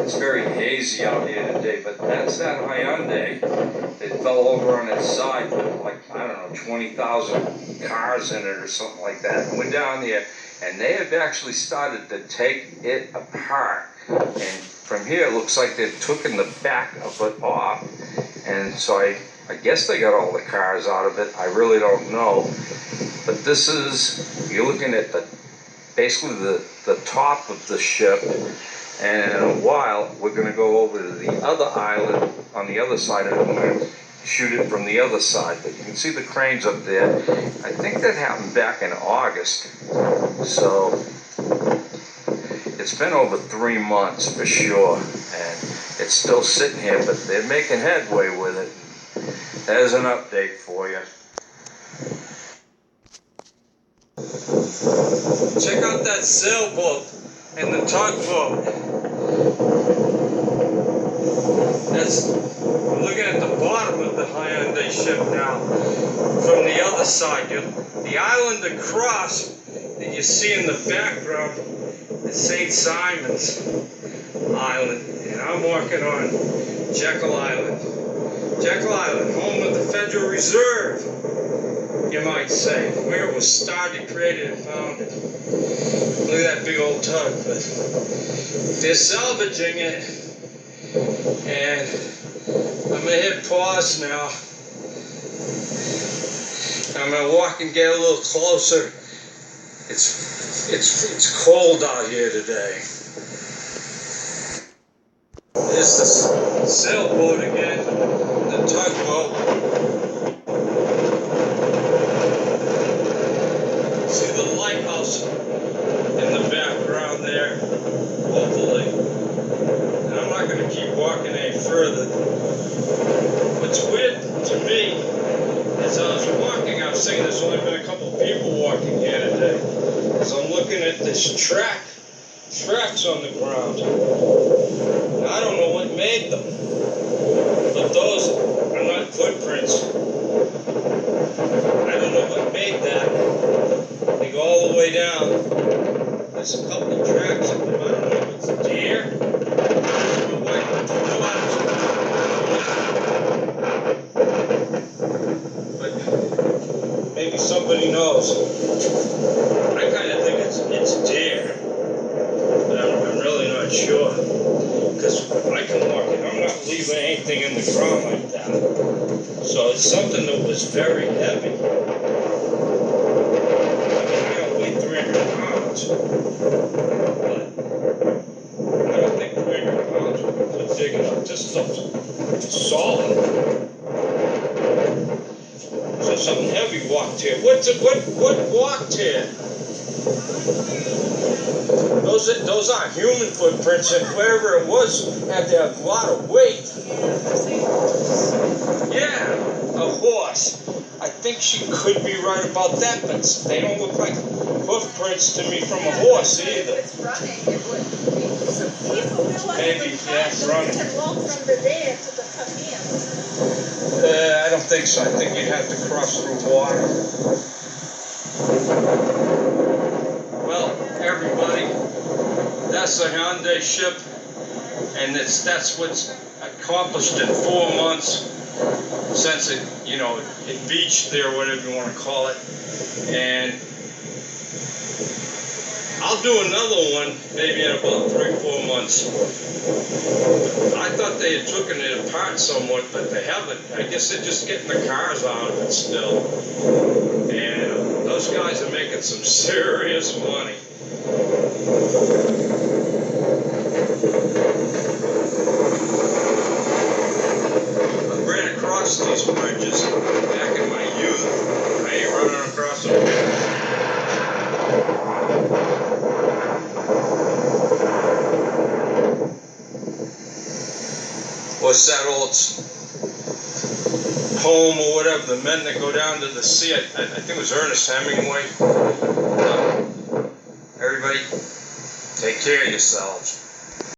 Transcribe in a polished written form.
It's very hazy out here today, but that's that Hyundai. It fell over on its side with like, I don't know, 20,000 cars in it or something like that. And we're down there, and they have actually started to take it apart. And from here, it looks like they've taken the back of it off. And so I guess they got all the cars out of it. I really don't know. But this is, you're looking at basically the top of the ship. And in a while, we're going to go over to the other island on the other side of it. We're going to shoot it from the other side. But you can see the cranes up there. I think that happened back in August. So it's been over 3 months for sure. And it's still sitting here, but they're making headway with it. There's an update for you. Check out that sailboat and the tugboat. We're looking at the bottom of the Hyundai ship now. From the other side, the island across that you see in the background is St. Simon's Island, and I'm walking on Jekyll Island. Jekyll Island, home of the Federal Reserve, you might say, where it was started, created, and founded. Look at that big old tug, but they're salvaging it, and I'm gonna hit pause now. I'm gonna walk and get a little closer. It's cold out here today. There's the sailboat again, the tugboat. See the lighthouse in the background there, hopefully. And I'm not going to keep walking any further. What's weird to me is I was walking, I was thinking there's only been a couple people walking here today. As I'm looking at this tracks on the ground. Now, I don't know what made them, but those are not footprints. I don't know what made that. They go all the way down. There's a couple of tracks in them. I don't know if it's a deer. But maybe somebody knows. I kind of think it's deer. But I'm really not sure. Because I can walk it. I'm not leaving anything in the ground like that. So it's something that was very heavy. I don't weigh 300 pounds. But I don't think 300 pounds would dig it up. This stuff's solid. So something heavy walked here. What walked here? Those aren't human footprints, and wherever it was had to have a lot of weight. Yeah, a horse. I think she could be right about that, but they don't look like footprints to me from a horse either. If it's running, it would be some people. Maybe, yeah, running. You can walk from the there to the Camille. I don't think so. I think you'd have to cross through water. Well, everybody, that's the Hyundai ship, and that's what's accomplished in 4 months since it beached there, whatever you want to call it. And I'll do another one maybe in about 3-4 months. I thought they had taken it apart somewhat, but they haven't. I guess they're just getting the cars out of it still. And those guys are making some serious money. I ran across these bridges back in my youth. I ain't running across them. What's that old poem or whatever, the men that go down to the sea? I think it was Ernest Hemingway. Everybody, take care of yourselves.